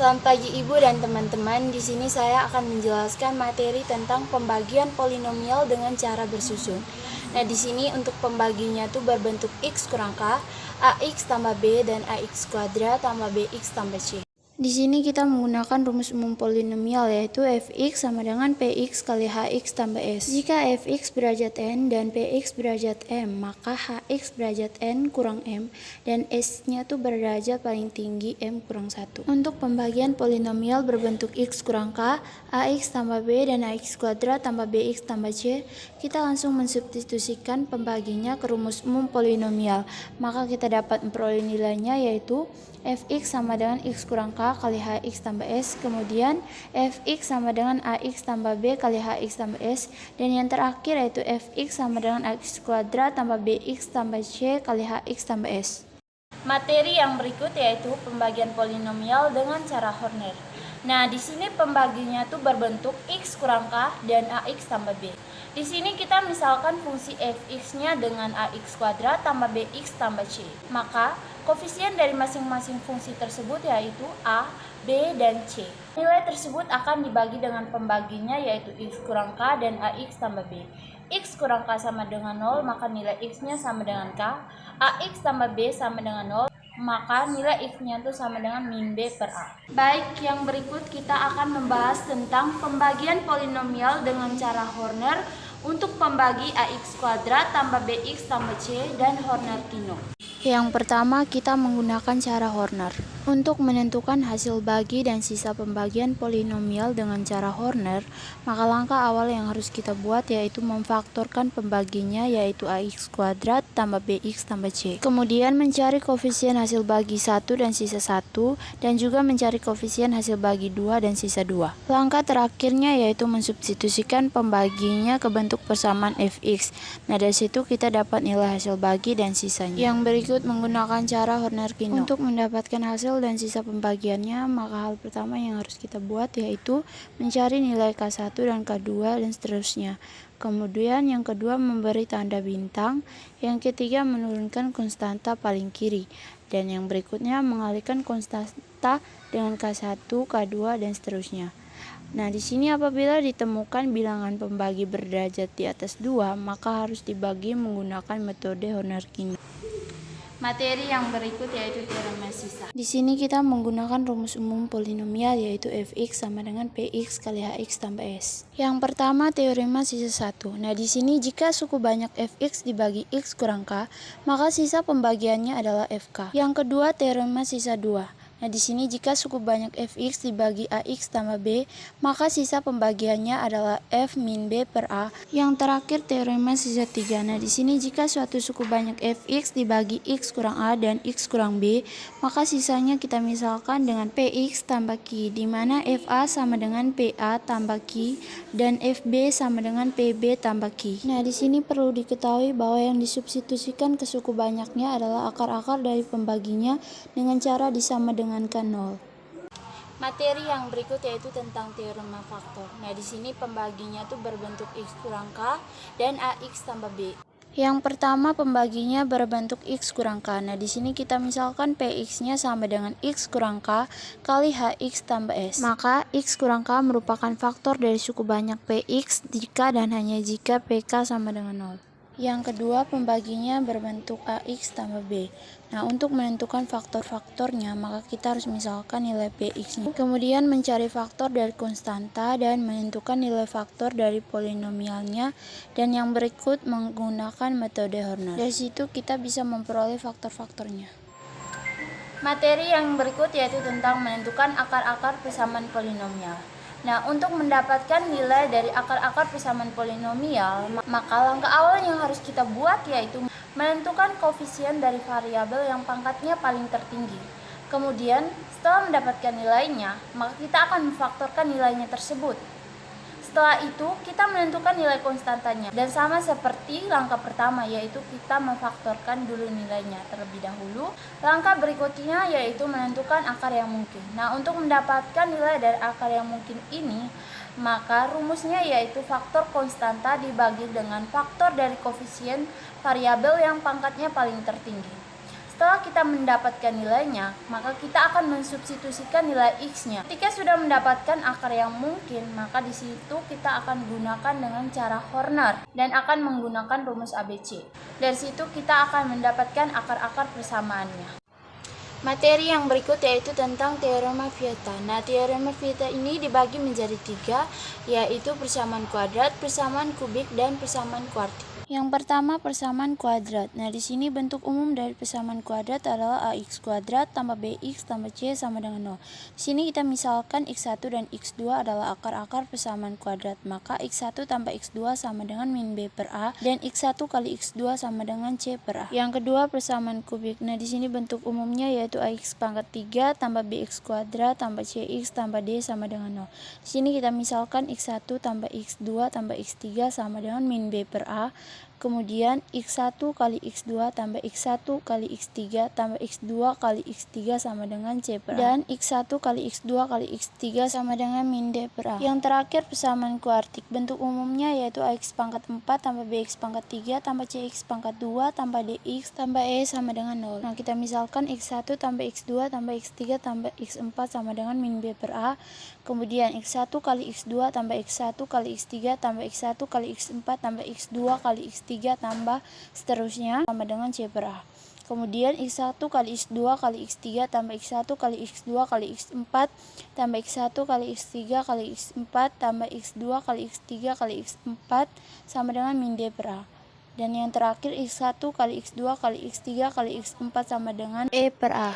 Selamat pagi Ibu dan teman-teman. Di sini saya akan menjelaskan materi tentang pembagian polinomial dengan cara bersusun. Nah, di sini untuk pembaginya tuh berbentuk x kurang k, ax tambah b dan ax kuadrat tambah bx tambah c. Di sini kita menggunakan rumus umum polinomial yaitu fx sama dengan px kali hx tambah s. Jika fx berderajat n dan px berderajat m, maka hx berderajat n kurang m dan s-nya tuh berderajat paling tinggi m kurang 1. Untuk pembagian polinomial berbentuk x kurang k, ax tambah b dan ax kuadrat tambah bx tambah c, kita langsung mensubstitusikan pembaginya ke rumus umum polinomial. Maka kita dapat memperoleh nilainya yaitu fx sama dengan x kurang k kali hx tambah s, kemudian fx sama dengan ax tambah b kali hx tambah s, dan yang terakhir yaitu fx sama dengan ax kuadrat tambah bx tambah c kali hx tambah s. Materi yang berikut yaitu pembagian polinomial dengan cara Horner. Nah, di sini pembaginya tuh berbentuk x kurang k dan ax tambah b. Di sini kita misalkan fungsi fx-nya dengan ax kuadrat tambah bx tambah c. Maka koefisien dari masing-masing fungsi tersebut yaitu a, b, dan c. Nilai tersebut akan dibagi dengan pembaginya yaitu x kurang k dan ax tambah b. X kurang k sama dengan 0, maka nilai x-nya sama dengan k. Ax tambah b sama dengan 0, maka nilai x-nya itu sama dengan min b per a. Baik, yang berikut kita akan membahas tentang pembagian polinomial dengan cara Horner untuk pembagi ax kuadrat tambah bx tambah c dan Horner-Tino. Yang pertama, kita menggunakan cara Horner. Untuk menentukan hasil bagi dan sisa pembagian polinomial dengan cara Horner, maka langkah awal yang harus kita buat yaitu memfaktorkan pembaginya yaitu ax kuadrat tambah bx tambah c. Kemudian mencari koefisien hasil bagi 1 dan sisa 1, dan juga mencari koefisien hasil bagi 2 dan sisa 2. Langkah terakhirnya yaitu mensubstitusikan pembaginya ke bentuk persamaan fx. Nah, dari situ kita dapat nilai hasil bagi dan sisanya. Yang berikut menggunakan cara Horner-Tino. Untuk mendapatkan hasil dan sisa pembagiannya, maka hal pertama yang harus kita buat yaitu mencari nilai K1 dan K2 dan seterusnya. Kemudian yang kedua memberi tanda bintang, yang ketiga menurunkan konstanta paling kiri, dan yang berikutnya mengalihkan konstanta dengan K1, K2 dan seterusnya. Nah, di sini apabila ditemukan bilangan pembagi berderajat di atas 2, maka harus dibagi menggunakan metode Horner-Tino. Materi yang berikut yaitu teorema sisa. Di sini kita menggunakan rumus umum polinomial yaitu fx sama dengan px kali hx tambah s. Yang pertama teorema sisa 1. Nah, di sini jika suku banyak fx dibagi x kurang k, maka sisa pembagiannya adalah fk. Yang kedua teorema sisa 2. Nah, di sini jika suku banyak fx dibagi ax tambah b, maka sisa pembagiannya adalah f min b per a. Yang terakhir teorema sisa 3. Nah, di sini jika suatu suku banyak fx dibagi x kurang a dan x kurang b, maka sisanya kita misalkan dengan px tambah q, di mana fa sama dengan pa tambah q dan fb sama dengan pb tambah q. Nah, di sini perlu diketahui bahwa yang disubstitusikan ke suku banyaknya adalah akar-akar dari pembaginya dengan cara disama dengan K0. Materi yang berikut yaitu tentang teorema faktor. Nah, di sini pembaginya tuh berbentuk x kurang k dan ax tambah b. Yang pertama pembaginya berbentuk x kurang k. Nah, di sini kita misalkan px-nya sama dengan x kurang k kali hx tambah s. Maka x kurang k merupakan faktor dari suku banyak px jika dan hanya jika pk sama dengan 0. Yang kedua, pembaginya berbentuk ax tambah b. Nah, untuk menentukan faktor-faktornya, maka kita harus misalkan nilai px-nya. Kemudian mencari faktor dari konstanta dan menentukan nilai faktor dari polinomialnya. Dan yang berikut menggunakan metode Horner. Dari situ kita bisa memperoleh faktor-faktornya. Materi yang berikut yaitu tentang menentukan akar-akar persamaan polinomial. Nah, untuk mendapatkan nilai dari akar-akar persamaan polinomial, maka langkah awal yang harus kita buat yaitu menentukan koefisien dari variabel yang pangkatnya paling tertinggi. Kemudian, setelah mendapatkan nilainya, maka kita akan memfaktorkan nilainya tersebut. Setelah itu, kita menentukan nilai konstantanya. Dan sama seperti langkah pertama, yaitu kita memfaktorkan dulu nilainya terlebih dahulu. Langkah berikutnya yaitu menentukan akar yang mungkin. Nah, untuk mendapatkan nilai dari akar yang mungkin ini, maka rumusnya yaitu faktor konstanta dibagi dengan faktor dari koefisien variabel yang pangkatnya paling tertinggi. Setelah kita mendapatkan nilainya, maka kita akan mensubstitusikan nilai X-nya. Ketika sudah mendapatkan akar yang mungkin, maka di situ kita akan gunakan dengan cara Horner dan akan menggunakan rumus ABC. Dari situ kita akan mendapatkan akar-akar persamaannya. Materi yang berikut yaitu tentang teorema Vieta. Nah, teorema Vieta ini dibagi menjadi 3, yaitu persamaan kuadrat, persamaan kubik, dan persamaan kuartik. Yang pertama, persamaan kuadrat. Nah, di sini bentuk umum dari persamaan kuadrat adalah ax kuadrat tambah bx tambah c sama dengan 0. Di sini kita misalkan x1 dan x2 adalah akar-akar persamaan kuadrat, maka x1 tambah x2 sama dengan min b per a dan x1 kali x2 sama dengan c per a. Yang kedua, persamaan kubik. Nah, di sini bentuk umumnya yaitu ax pangkat 3 tambah bx kuadrat tambah cx tambah d sama dengan 0. Di sini kita misalkan x1 tambah x2 tambah x3 sama dengan min b per a. Kemudian x1 kali x2 tambah x1 kali x3 tambah x2 kali x3 sama dengan c per a. Dan x1 kali x2 kali x3 sama dengan min d per a. Yang terakhir, persamaan kuartik. Bentuk umumnya yaitu ax pangkat 4 tambah bx pangkat 3 tambah cx pangkat 2 tambah dx tambah e sama dengan 0. Nah, kita misalkan x1 tambah x2 tambah x3 tambah x4 sama dengan min b per a. Kemudian x1 kali x2 tambah x1 kali x3 tambah x1 kali x4 tambah x2 kali x3 tambah seterusnya sama dengan c per a. Kemudian x1 kali x2 kali x3 tambah x1 kali x2 kali x4 tambah x1 kali x3 kali x4 tambah x2 kali x3 kali x4 sama dengan min d per a. Dan yang terakhir x1 kali x2 kali x3 kali x4 sama dengan e per a.